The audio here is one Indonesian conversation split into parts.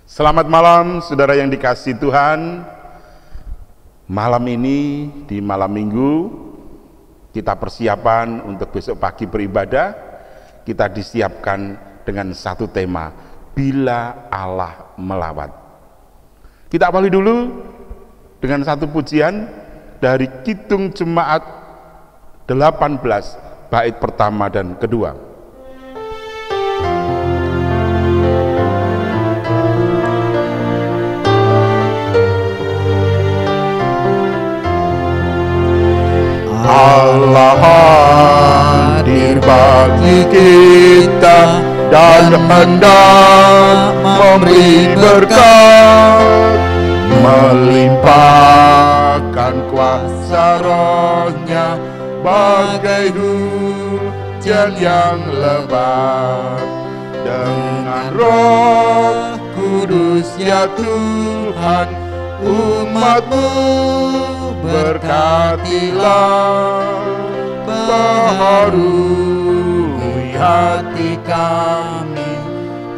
Selamat malam saudara yang dikasihi Tuhan. Malam ini di malam minggu kita persiapan untuk besok pagi beribadah. Kita disiapkan dengan satu tema, bila Allah melawat. Kita awali dulu dengan satu pujian dari Kidung Jemaat 18 bait pertama dan kedua. Allah hadir bagi kita dan hendak memberi berkat, melimpahkan kuasa Roh-Nya bagai hujan yang lebat. Dengan Roh Kudus ya Tuhan, umat-Mu berkatilah, baharui hati kami,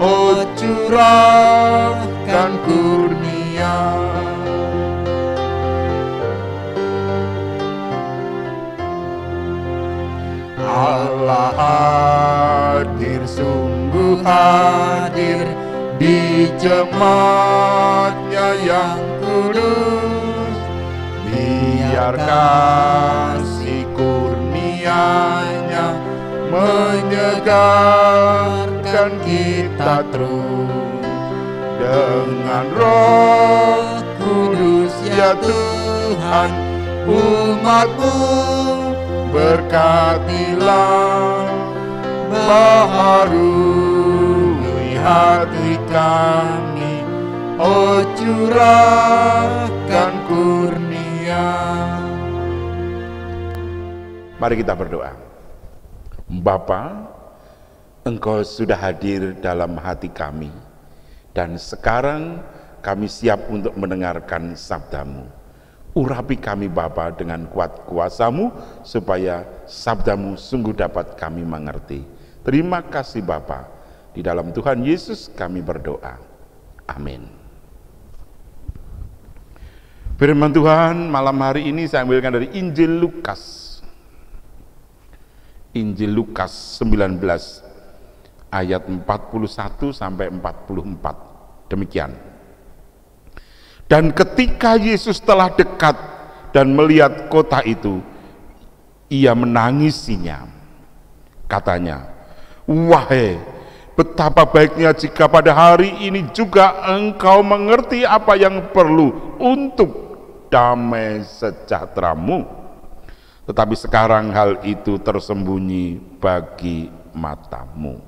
oh curahkan kurnia. Allah hadir, sungguh hadir di jemaat-Nya yang kudus. Biar kasih kurnia-Nya menyegarkan kita terus. Dengan Roh Kudus ya Tuhan, umat-Mu berkatilah, baharui hati kami, oh curahkan kurnia. Mari kita berdoa. Bapa, Engkau sudah hadir dalam hati kami, dan sekarang kami siap untuk mendengarkan sabda-Mu. Urapi kami Bapa dengan kuat kuasa-Mu, supaya sabda-Mu sungguh dapat kami mengerti. Terima kasih Bapa. Di dalam Tuhan Yesus kami berdoa. Amin. Firman Tuhan malam hari ini saya ambilkan dari Injil Lukas. Injil Lukas 19 ayat 41 sampai 44. Demikian. Dan ketika Yesus telah dekat dan melihat kota itu, ia menangisinya. Katanya, wahai, betapa baiknya jika pada hari ini juga engkau mengerti apa yang perlu untuk damai sejahteramu. Tetapi sekarang hal itu tersembunyi bagi matamu.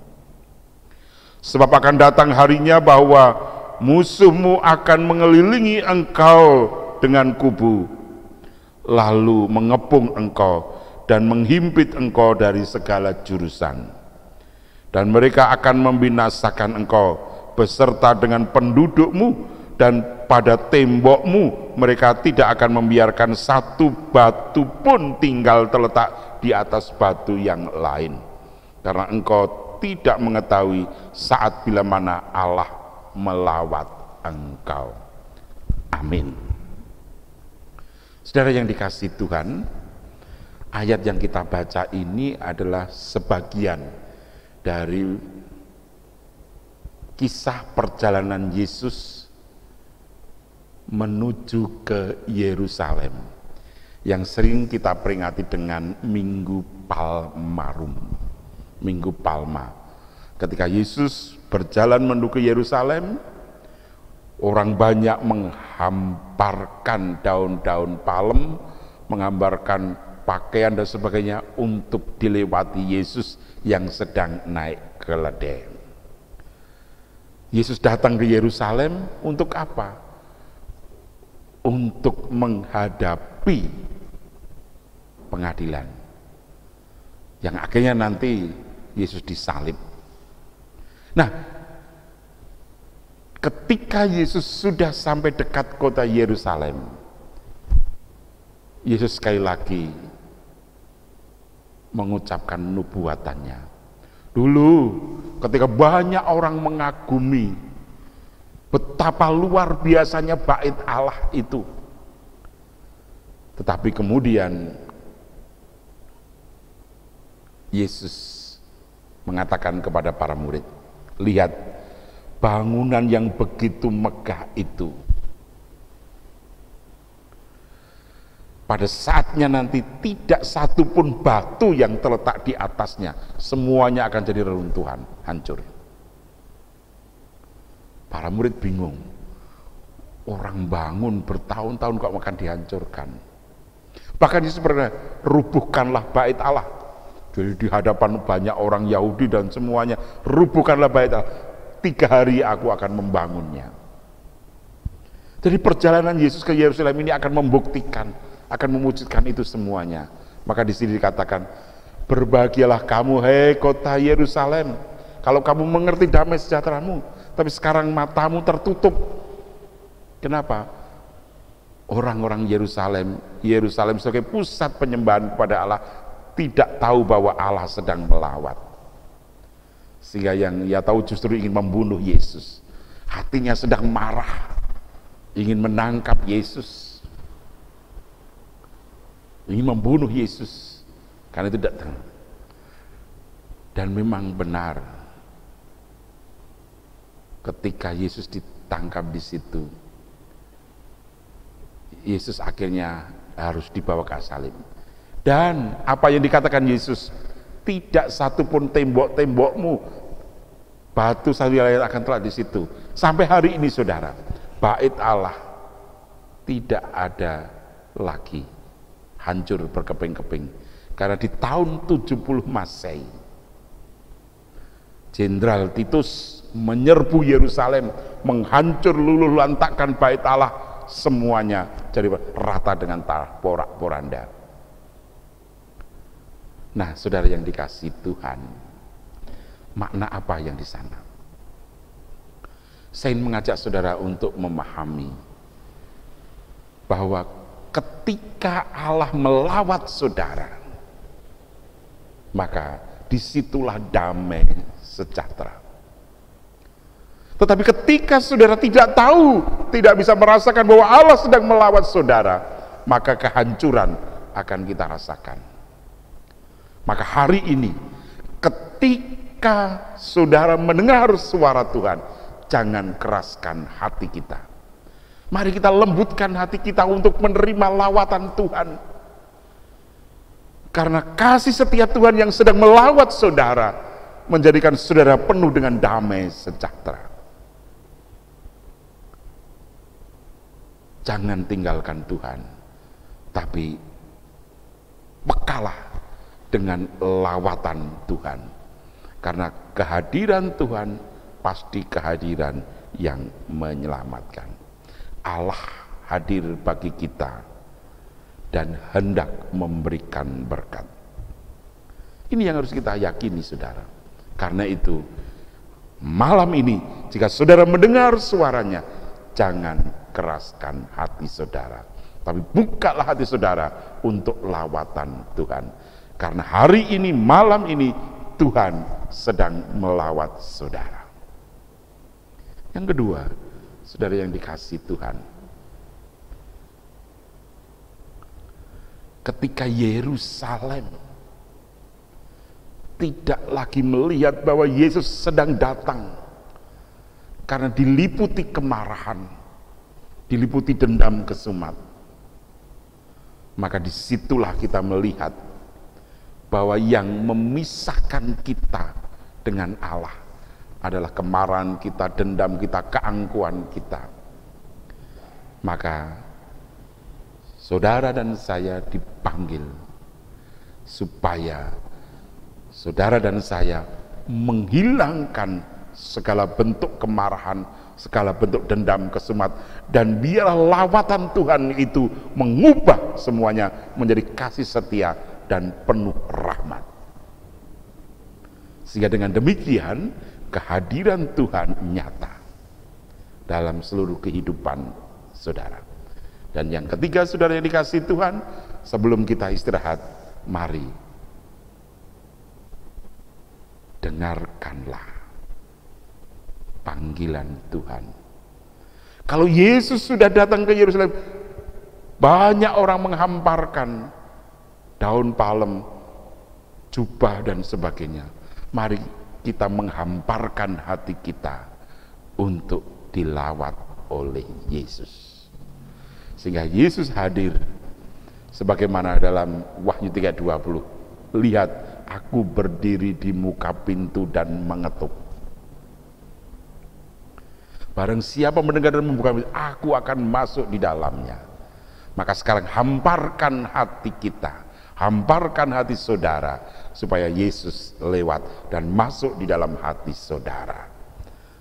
Sebab akan datang harinya bahwa musuhmu akan mengelilingi engkau dengan kubu, lalu mengepung engkau dan menghimpit engkau dari segala jurusan. Dan mereka akan membinasakan engkau beserta dengan pendudukmu, dan pada tembokmu mereka tidak akan membiarkan satu batu pun tinggal terletak di atas batu yang lain, karena engkau tidak mengetahui saat bila mana Allah melawat engkau. Amin. Saudara yang dikasihi Tuhan, ayat yang kita baca ini adalah sebagian dari kisah perjalanan Yesus menuju ke Yerusalem yang sering kita peringati dengan Minggu Palmarum, Minggu Palma. Ketika Yesus berjalan menuju ke Yerusalem, orang banyak menghamparkan daun-daun palem, menggambarkan pakaian dan sebagainya untuk dilewati Yesus yang sedang naik keledai. Yesus datang ke Yerusalem untuk apa? Untuk menghadapi pengadilan yang akhirnya nanti Yesus disalib. Nah, ketika Yesus sudah sampai dekat kota Yerusalem, Yesus sekali lagi mengucapkan nubuatannya. Dulu ketika banyak orang mengagumi betapa luar biasanya bait Allah itu. Tetapi kemudian Yesus mengatakan kepada para murid, lihat bangunan yang begitu megah itu, pada saatnya nanti tidak satu pun batu yang terletak di atasnya, semuanya akan jadi reruntuhan, hancur. Para murid bingung, orang bangun bertahun-tahun kok akan dihancurkan. Bahkan Yesus pernah, rubuhkanlah bait Allah. Jadi di hadapan banyak orang Yahudi dan semuanya, rubuhkanlah bait Allah. 3 hari aku akan membangunnya. Jadi perjalanan Yesus ke Yerusalem ini akan membuktikan, akan mewujudkan itu semuanya. Maka di sini dikatakan, berbahagialah kamu, hei kota Yerusalem, kalau kamu mengerti damai sejahteramu, tapi sekarang matamu tertutup. Kenapa? Orang-orang Yerusalem sebagai pusat penyembahan kepada Allah, tidak tahu bahwa Allah sedang melawat. Sehingga yang ia tahu justru ingin membunuh Yesus. Hatinya sedang marah, ingin menangkap Yesus, ingin membunuh Yesus, karena itu tidak tahu. Dan memang benar, ketika Yesus ditangkap di situ, Yesus akhirnya harus dibawa ke salib. Dan apa yang dikatakan Yesus, tidak satu pun tembok-tembokmu, batu satu lain akan telah di situ. Sampai hari ini saudara, bait Allah tidak ada lagi, hancur berkeping-keping. Karena di tahun 70 Masehi, Jenderal Titus menyerbu Yerusalem, menghancur luluh lantakkan bait Allah, semuanya jadi rata dengan tanah porak-poranda. Nah, saudara yang dikasihi Tuhan, makna apa yang di sana? Saya ingin mengajak saudara untuk memahami bahwa ketika Allah melawat saudara, maka disitulah damai sejahtera. Tetapi ketika saudara tidak tahu, tidak bisa merasakan bahwa Allah sedang melawat saudara, maka kehancuran akan kita rasakan. Maka hari ini, ketika saudara mendengar suara Tuhan, jangan keraskan hati kita. Mari kita lembutkan hati kita untuk menerima lawatan Tuhan. Karena kasih setia Tuhan yang sedang melawat saudara, menjadikan saudara penuh dengan damai sejahtera. Jangan tinggalkan Tuhan, tapi bekalah dengan lawatan Tuhan, karena kehadiran Tuhan pasti kehadiran yang menyelamatkan. Allah hadir bagi kita dan hendak memberikan berkat. Ini yang harus kita yakini saudara. Karena itu malam ini jika saudara mendengar suaranya, jangan keraskan hati saudara, tapi bukalah hati saudara untuk lawatan Tuhan. Karena hari ini, malam ini, Tuhan sedang melawat saudara. Yang kedua, saudara yang dikasihi Tuhan, ketika Yerusalem tidak lagi melihat bahwa Yesus sedang datang, karena diliputi kemarahan, diliputi dendam kesumat, maka disitulah kita melihat bahwa yang memisahkan kita dengan Allah adalah kemarahan kita, dendam kita, keangkuhan kita. Maka saudara dan saya dipanggil supaya saudara dan saya menghilangkan segala bentuk kemarahan, segala bentuk dendam kesumat, dan biarlah lawatan Tuhan itu mengubah semuanya menjadi kasih setia dan penuh rahmat. Sehingga dengan demikian kehadiran Tuhan nyata dalam seluruh kehidupan saudara. Dan yang ketiga saudara yang dikasihi Tuhan, sebelum kita istirahat, mari dengarkanlah panggilan Tuhan Kalau Yesus sudah datang ke Yerusalem, banyak orang menghamparkan daun palem, jubah dan sebagainya. Mari kita menghamparkan hati kita untuk dilawat oleh Yesus. Sehingga Yesus hadir sebagaimana dalam Wahyu 3:20. Lihat, aku berdiri di muka pintu dan mengetuk. Barang siapa mendengar dan membuka pintu, aku akan masuk di dalamnya. Maka sekarang hamparkan hati kita, hamparkan hati saudara, supaya Yesus lewat dan masuk di dalam hati saudara,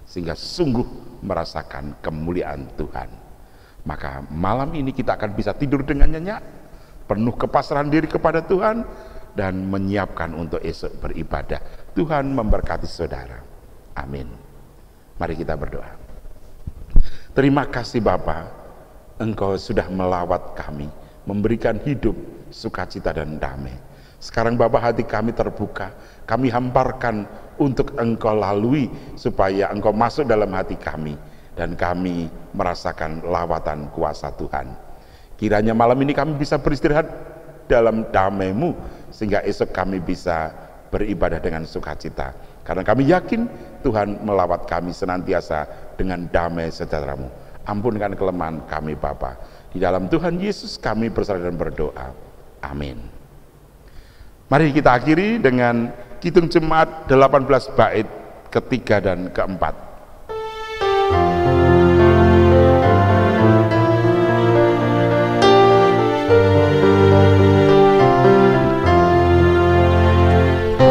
sehingga sungguh merasakan kemuliaan Tuhan. Maka malam ini kita akan bisa tidur dengan nyenyak, penuh kepasrahan diri kepada Tuhan, dan menyiapkan untuk esok beribadah. Tuhan memberkati saudara. Amin. Mari kita berdoa. Terima kasih Bapa, Engkau sudah melawat kami, memberikan hidup, sukacita dan damai. Sekarang Bapa, hati kami terbuka, kami hamparkan untuk Engkau lalui, supaya Engkau masuk dalam hati kami, dan kami merasakan lawatan kuasa Tuhan. Kiranya malam ini kami bisa beristirahat dalam damai-Mu, sehingga esok kami bisa beribadah dengan sukacita. Karena kami yakin Tuhan melawat kami senantiasa dengan damai sejahtera-Mu. Ampunkan kelemahan kami Bapa. Di dalam Tuhan Yesus kami berserah dan berdoa. Amin. Mari kita akhiri dengan Kidung Jemaat 18 bait ketiga dan keempat.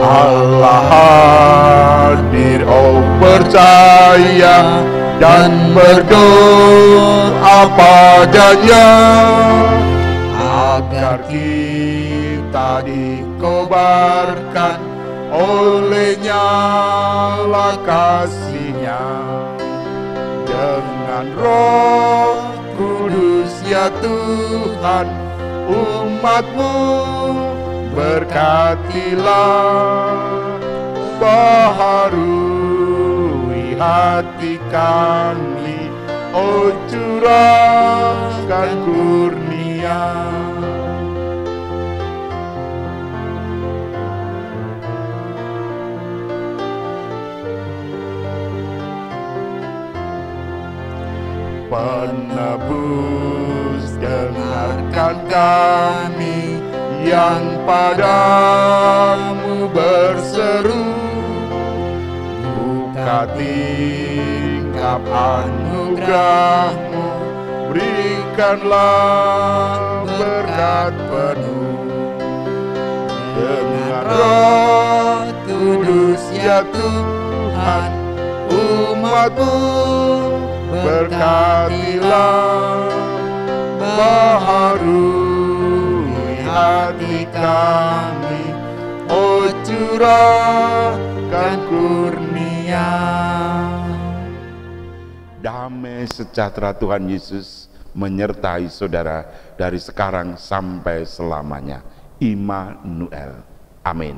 Allah hadir, oh percaya dan berdoa padanya, agar kita dikobarkan oleh nyala kasih-Nya. Dengan Roh Kudus ya Tuhan, umat-Mu berkatilah, baharui hati kami, oh curahkan kurnia. Penebus, dengarkan kami yang padamu berseru, buka tingkap anugerah-Mu, berikanlah berkat penuh. Dengan Roh Kudus ya Tuhan, umat-Mu berkatilah, baharui hati kami, oh curahkan kurnia. Damai sejahtera Tuhan Yesus menyertai saudara dari sekarang sampai selamanya. Immanuel. Amin.